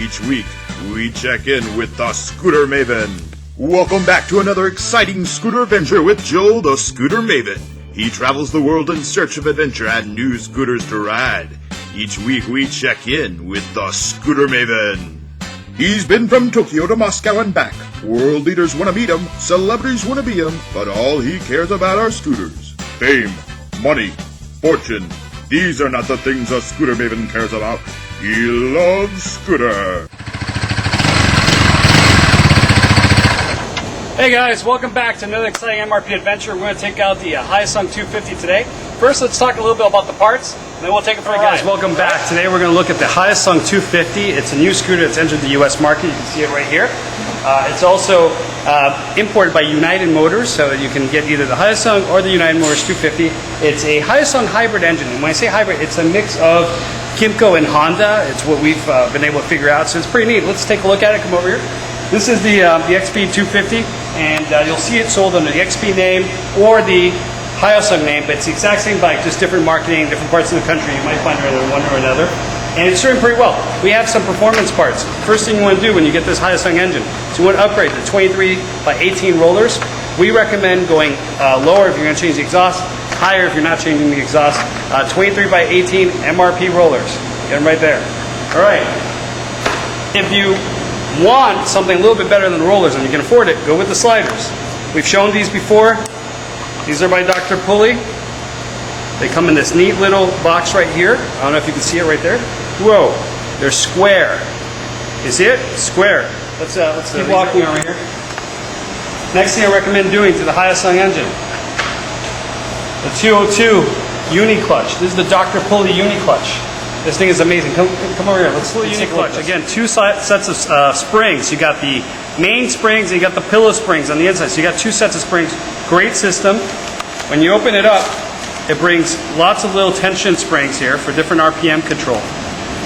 Each week, we check in with the Scooter Maven. Welcome back to another exciting scooter adventure with Joel, the Scooter Maven. He travels the world in search of adventure and new scooters to ride. Each week, we check in with the Scooter Maven. He's been from Tokyo to Moscow and back. World leaders want to meet him, celebrities want to be him, but all he cares about are scooters. Fame, money, fortune. These are not the things a Scooter Maven cares about. He loves scooter. Hey guys, welcome back to another exciting MRP adventure. We're going to take out the Hyosung 250 today. First, let's talk a little bit about the parts, and then we'll take it for a ride. Guys, welcome back. Today we're going to look at the Hyosung 250. It's a new scooter that's entered the US market. You can see it right here. It's also imported by United Motors, so you can get either the Hyosung or the United Motors 250. It's a Hyosung hybrid engine, and when I say hybrid, it's a mix of Kymco and Honda. It's what we've been able to figure out, so it's pretty neat. Let's take a look at it. Come over here. This is the XP 250, and you'll see it sold under the XP name or the Hyosung name, but it's the exact same bike, just different marketing, different parts of the country. You might find it in one or another. And it's doing pretty well. We have some performance parts. First thing you want to do when you get this Hyosung engine is you want to upgrade the 23 by 18 rollers. We recommend going lower if you're going to change the exhaust, higher if you're not changing the exhaust. 23 by 18 MRP rollers. Get them right there. All right. If you want something a little bit better than the rollers and you can afford it, go with the sliders. We've shown these before. These are by Dr. Pulley. They come in this neat little box right here. I don't know if you can see it right there. Whoa, they're square. You see it? Square. Let's keep walking over here. Next thing I recommend doing to the Hyosung engine, the 202 Uni Clutch. This is the Dr. Pulley Uni Clutch. This thing is amazing. Come over here. Let's take a look. Again, two sets of springs. You got the main springs and you got the pillow springs on the inside. So you got two sets of springs. Great system. When you open it up, it brings lots of little tension springs here for different RPM control.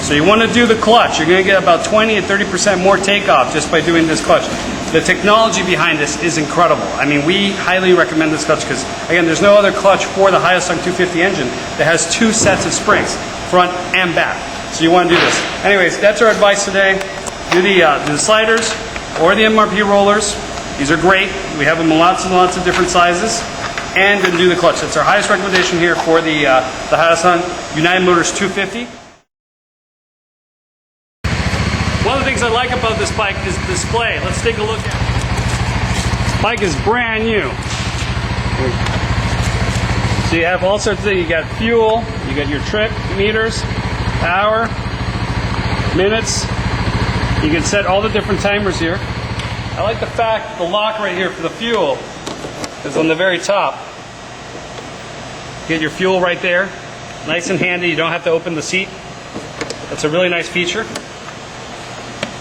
So you want to do the clutch. You're going to get about 20 to 30% more takeoff just by doing this clutch. The technology behind this is incredible. I mean, we highly recommend this clutch because, again, there's no other clutch for the Hyosung 250 engine that has two sets of springs, front and back. So you want to do this. Anyways, that's our advice today. Do the sliders or the MRP rollers. These are great. We have them in lots and lots of different sizes. And then do the clutch. That's our highest recommendation here for the Hyosung United Motors 250. One of the things I like about this bike is the display. Let's take a look at it. This bike is brand new. So you have all sorts of things. You got fuel, you got your trip meters, hour, minutes. You can set all the different timers here. I like the fact that the lock right here for the fuel is on the very top. Get your fuel right there. Nice and handy. You don't have to open the seat. That's a really nice feature.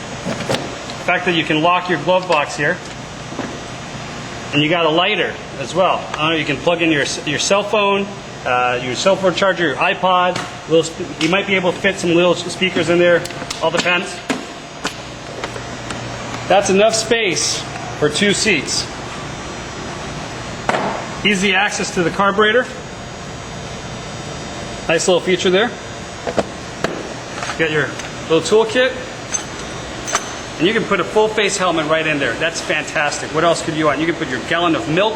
The fact that you can lock your glove box here. And you got a lighter as well. I don't know, you can plug in your cell phone charger, your iPod. You might be able to fit some little speakers in there. All depends. That's enough space for two seats. Easy access to the carburetor. Nice little feature there. Got your little toolkit. And you can put a full face helmet right in there. That's fantastic. What else could you want? You can put your gallon of milk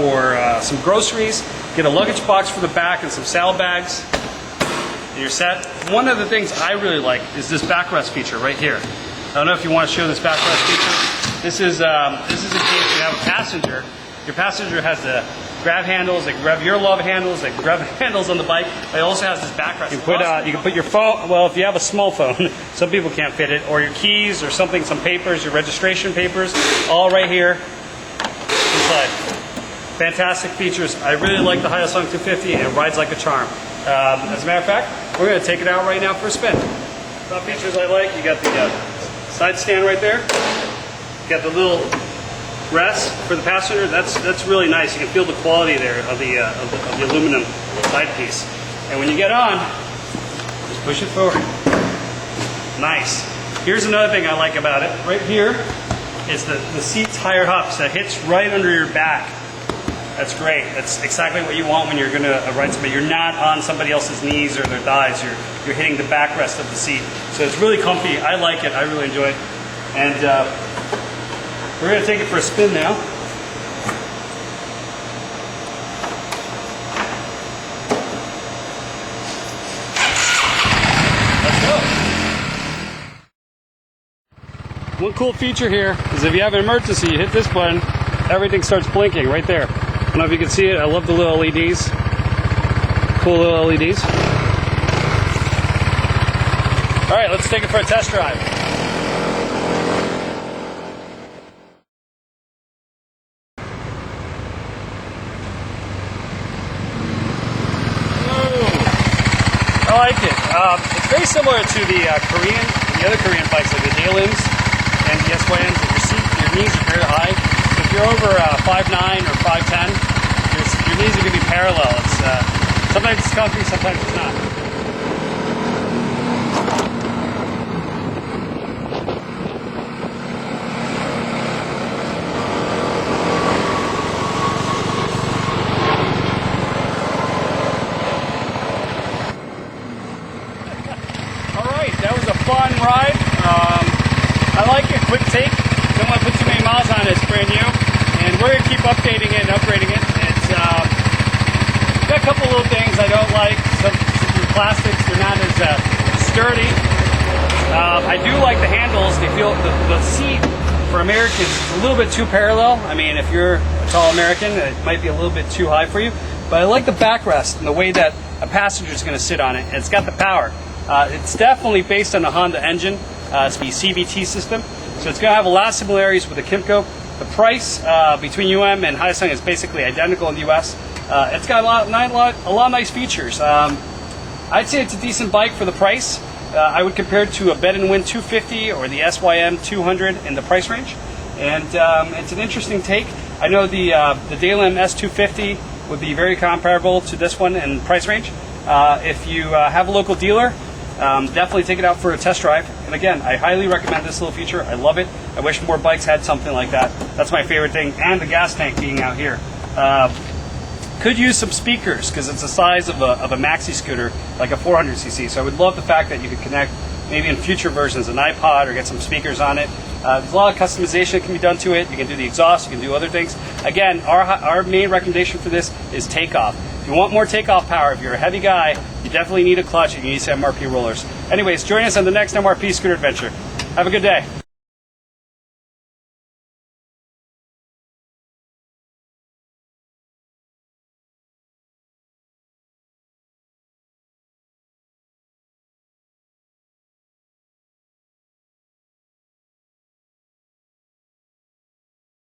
or some groceries. Get a luggage box for the back and some salad bags. And you're set. One of the things I really like is this backrest feature right here. I don't know if you want to show this backrest feature. This is in case you have a passenger. Your passenger has the grab handles, they can grab your love handles, they can grab handles on the bike. It also has this backrest. You can put your phone, well, if you have a small phone, some people can't fit it, or your keys or something, some papers, your registration papers, all right here inside. Fantastic features. I really like the Hyosung 250, and it rides like a charm. As a matter of fact, we're going to take it out right now for a spin. Some features I like, you got the side stand right there. You got the little rest for the passenger. That's really nice. You can feel the quality there of the aluminum side piece. And when you get on, just push it forward. Nice. Here's another thing I like about it. Right here is the seat's higher up, so it hits right under your back. That's great. That's exactly what you want when you're going to ride somebody. You're not on somebody else's knees or their thighs. You're hitting the backrest of the seat. So it's really comfy. I like it. I really enjoy it. And we're going to take it for a spin now. One cool feature here is if you have an emergency, you hit this button, everything starts blinking right there. I don't know if you can see it. I love the little LEDs. Cool little LEDs. All right, let's take it for a test drive. I like it. It's very similar to the other Korean bikes, like the Daelims and the SYMs. Your knees are very high. So if you're over 5'9" or 5'10", your knees are going to be parallel. It's sometimes it's comfy, sometimes it's not. That was a fun ride. I like it. Quick take. Don't want to put too many miles on it. It's brand new. And we're going to keep updating it and upgrading it. It's got a couple little things I don't like. Some plastics, they're not as sturdy. I do like the handles. They feel the seat for Americans is a little bit too parallel. I mean, if you're a tall American, it might be a little bit too high for you. But I like the backrest and the way that a passenger is going to sit on it. And it's got the power. It's definitely based on the Honda engine. It's the CVT system. So it's going to have a lot of similarities with the Kymco. The price between UM and Hyosung is basically identical in the US. It's got a lot of nice features. I'd say it's a decent bike for the price. I would compare it to a Bed & Win 250 or the SYM 200 in the price range. And it's an interesting take. I know the Daelim S250 would be very comparable to this one in price range. If you have a local dealer, definitely take it out for a test drive. And again, I highly recommend this little feature. I love it. I wish more bikes had something like that. That's my favorite thing. And the gas tank being out here. Could use some speakers because it's the size of a maxi scooter, like a 400cc. So I would love the fact that you could connect maybe in future versions an iPod or get some speakers on it. There's a lot of customization that can be done to it. You can do the exhaust, you can do other things. Again, our main recommendation for this is takeoff. If you want more takeoff power, if you're a heavy guy, you definitely need a clutch and you need some MRP rollers. Anyways, join us on the next MRP Scooter Adventure. Have a good day.